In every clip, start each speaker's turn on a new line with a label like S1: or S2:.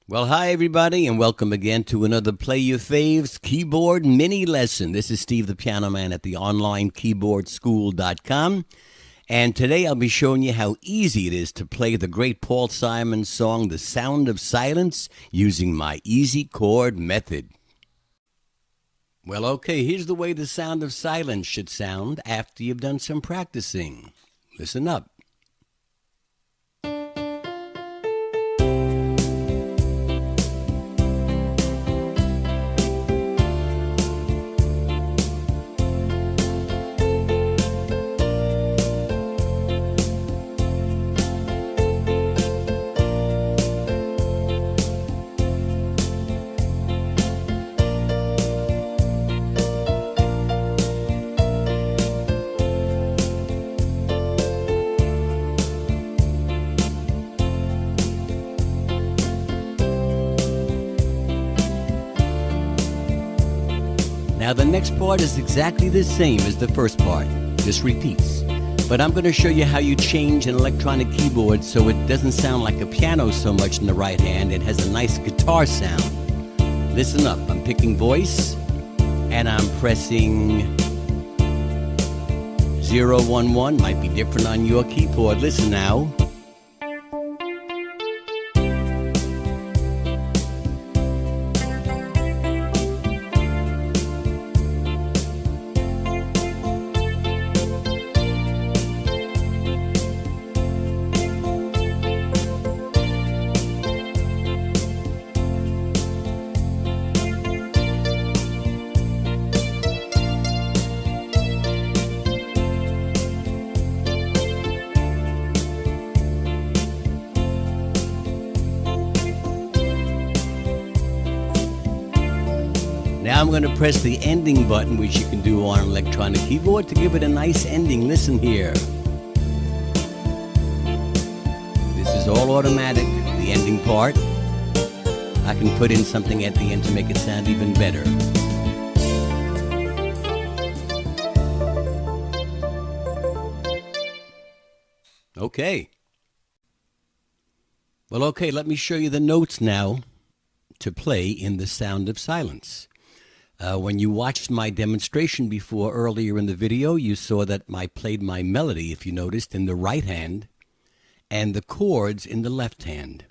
S1: Well, hi, everybody, and welcome again to another Play-Your-Faves keyboard mini lesson. This is Steve the Piano Man at the onlinekeyboardschool.com. And today I'll be showing you how easy it is to play the great Paul Simon song, The Sound of Silence, using my E-Z Chord method. Well, okay, here's the way the sound of silence should sound after you've done some practicing. Listen up. Now the next part is exactly the same as the first part, just repeats. But I'm going to show you how you change an electronic keyboard so it doesn't sound like a piano so much in the right hand. It has a nice guitar sound. Listen up, I'm picking voice and I'm pressing 011, might be different on your keyboard. Listen now. Now I'm going to press the ending button, which you can do on an electronic keyboard, to give it a nice ending. Listen here. This is all automatic, the ending part. I can put in something at the end to make it sound even better. Okay. Well, okay, let me show you the notes now to play in The Sound of Silence. When you watched my demonstration before earlier in the video, you saw that I played my melody, if you noticed, in the right hand and the chords in the left hand.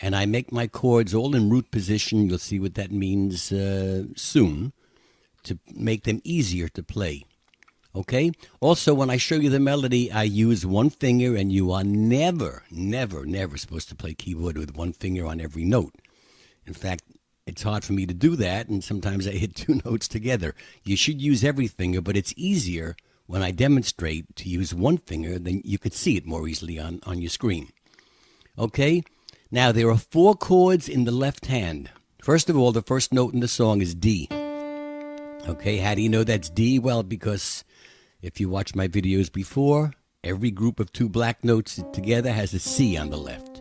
S1: And I make my chords all in root position. You'll see what that means soon, to make them easier to play. Okay? Also, when I show you the melody, I use one finger, and you are never, never, never supposed to play keyboard with one finger on every note. In fact, it's hard for me to do that, and sometimes I hit two notes together. You should use every finger, but it's easier when I demonstrate to use one finger, then you could see it more easily on your screen. Okay? Now, there are 4 chords in the left hand. First of all, the first note in the song is D. Okay, how do you know that's D? Well, because if you watched my videos before, every group of 2 black notes together has a C on the left.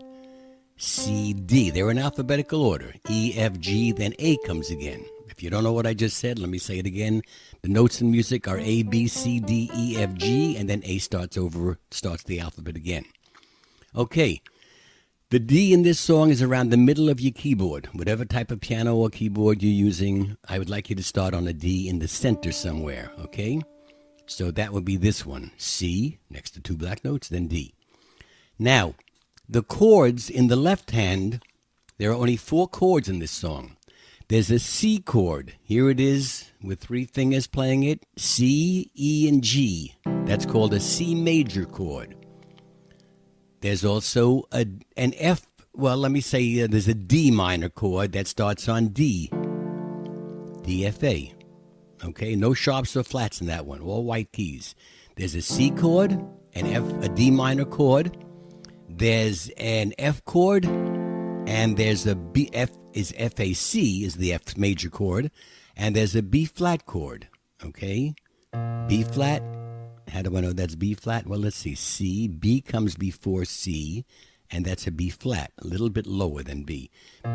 S1: C, D. They're in alphabetical order. E, F, G, then A comes again. If you don't know what I just said, let me say it again. The notes in music are A, B, C, D, E, F, G, and then A starts the alphabet again. Okay. The D in this song is around the middle of your keyboard. Whatever type of piano or keyboard you're using, I would like you to start on a D in the center somewhere, okay? So that would be this one. C, next to 2 black notes, then D. Now, the chords in the left hand, there are only 4 chords in this song. There's a C chord. Here it is with 3 fingers playing it. C, E, and G. That's called a C major chord. There's also an F, well, let me say there's a D minor chord that starts on D. D, F, A. Okay, no sharps or flats in that one, all white keys. There's a C chord, an F, a D minor chord. There's an F chord, and there's a B. F is FAC, is the F major chord, and there's a B flat chord. Okay, B flat. How do I know that's B flat? Well, let's see. C, B comes before C, and that's a B flat, a little bit lower than B.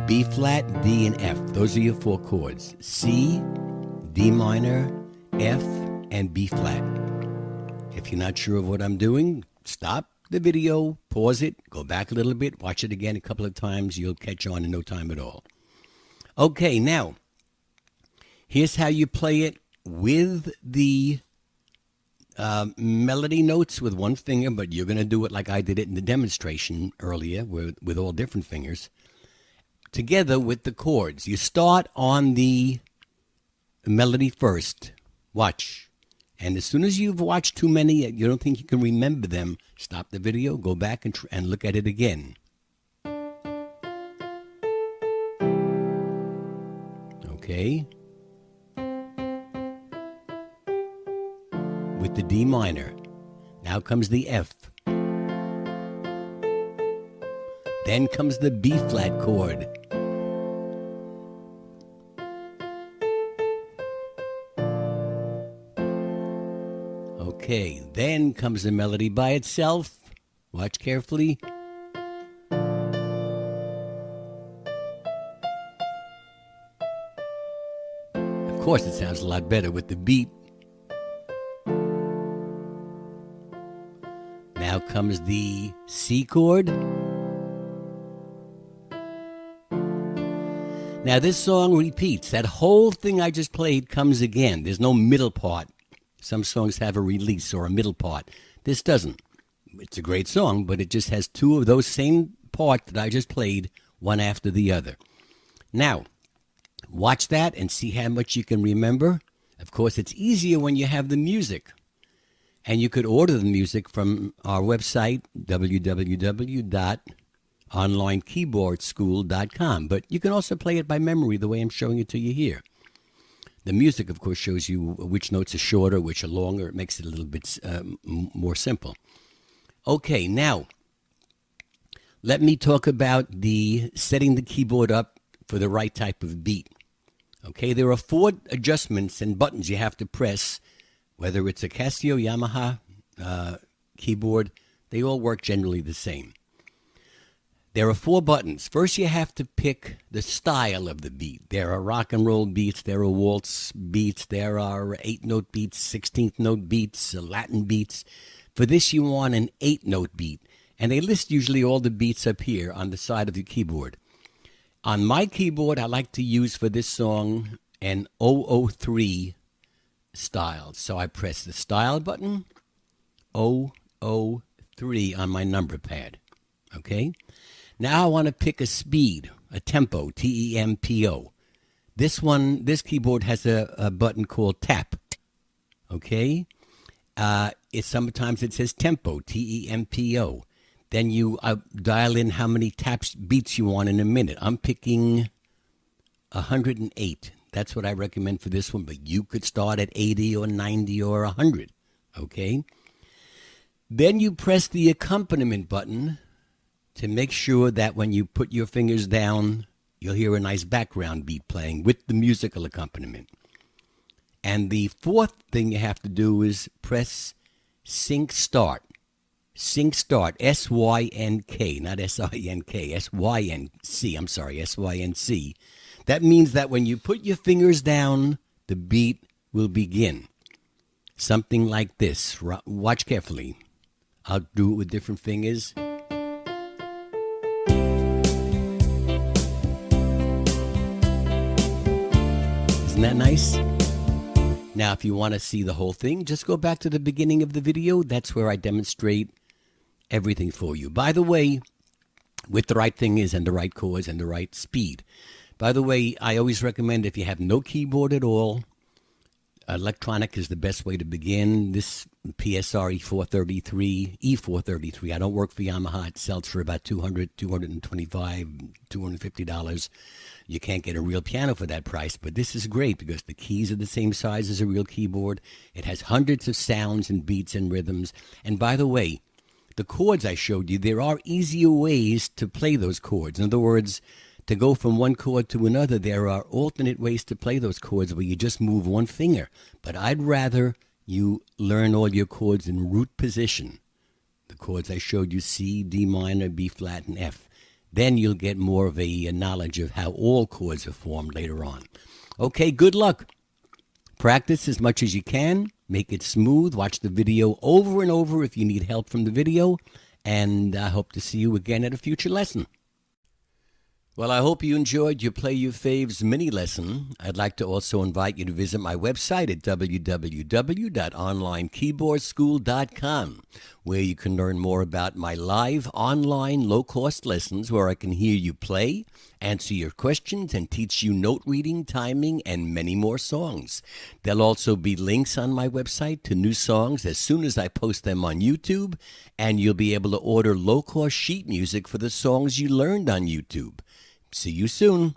S1: B flat, D, and F. Those are your 4 chords. C, D minor, F, and B flat. If you're not sure of what I'm doing, stop. the video, pause it, go back a little bit, watch it again a couple of times. You'll catch on in no time at all. Okay, now, here's how you play it with the melody notes with one finger, but you're going to do it like I did it in the demonstration earlier with all different fingers, together with the chords. You start on the melody first. Watch. And as soon as you've watched too many, you don't think you can remember them, stop the video, go back and look at it again. Okay. With the D minor. Now comes the F. Then comes the B flat chord. Okay, then comes the melody by itself. Watch carefully. Of course, it sounds a lot better with the beat. Now comes the C chord. Now this song repeats. That whole thing I just played comes again. There's no middle part. Some songs have a release or a middle part. This doesn't. It's a great song, but it just has two of those same parts that I just played, one after the other. Now, watch that and see how much you can remember. Of course, it's easier when you have the music. And you could order the music from our website, www.onlinekeyboardschool.com. But you can also play it by memory the way I'm showing it to you here. The music, of course, shows you which notes are shorter, which are longer. It makes it a little bit more simple. Okay, now, let me talk about the setting the keyboard up for the right type of beat. Okay, there are 4 adjustments and buttons you have to press, whether it's a Casio, Yamaha keyboard. They all work generally the same. There are 4 buttons. First, you have to pick the style of the beat. There are rock and roll beats. There are waltz beats. There are 8-note beats, 16th-note beats, Latin beats. For this, you want an 8-note beat. And they list usually all the beats up here on the side of the keyboard. On my keyboard, I like to use for this song an 003 style. So I press the style button, 003 on my number pad. Okay? Now I want to pick a speed, a tempo, T-E-M-P-O. This keyboard has a button called tap. Okay? Sometimes it says tempo, T-E-M-P-O. Then you dial in how many beats you want in a minute. I'm picking 108. That's what I recommend for this one, but you could start at 80 or 90 or 100. Okay? Then you press the accompaniment button to make sure that when you put your fingers down, you'll hear a nice background beat playing with the musical accompaniment. And the 4th thing you have to do is press Sync Start. Sync Start, S-Y-N-K, not S-I-N-K, S-Y-N-C, I'm sorry, S-Y-N-C. That means that when you put your fingers down, the beat will begin. Something like this. Watch carefully. I'll do it with different fingers. Isn't that nice? Now, if you want to see the whole thing, just go back to the beginning of the video. That's where I demonstrate everything for you. By the way, with the right fingers and the right chords and the right speed. By the way, I always recommend if you have no keyboard at all, electronic is the best way to begin. This PSR E433, I don't work for Yamaha. It sells for about $200, $225, $250. You can't get a real piano for that price, but this is great because the keys are the same size as a real keyboard. It has hundreds of sounds and beats and rhythms. And by the way, the chords I showed you, there are easier ways to play those chords. In other words, to go from one chord to another, there are alternate ways to play those chords where you just move one finger. But I'd rather you learn all your chords in root position. The chords I showed you, C, D minor, B flat, and F. Then you'll get more of a knowledge of how all chords are formed later on. Okay, good luck. Practice as much as you can. Make it smooth. Watch the video over and over if you need help from the video. and I hope to see you again at a future lesson. Well, I hope you enjoyed your Play Your Faves mini lesson. I'd like to also invite you to visit my website at www.onlinekeyboardschool.com, where you can learn more about my live online low-cost lessons where I can hear you play, answer your questions, and teach you note reading, timing, and many more songs. There'll also be links on my website to new songs as soon as I post them on YouTube, and you'll be able to order low-cost sheet music for the songs you learned on YouTube. See you soon.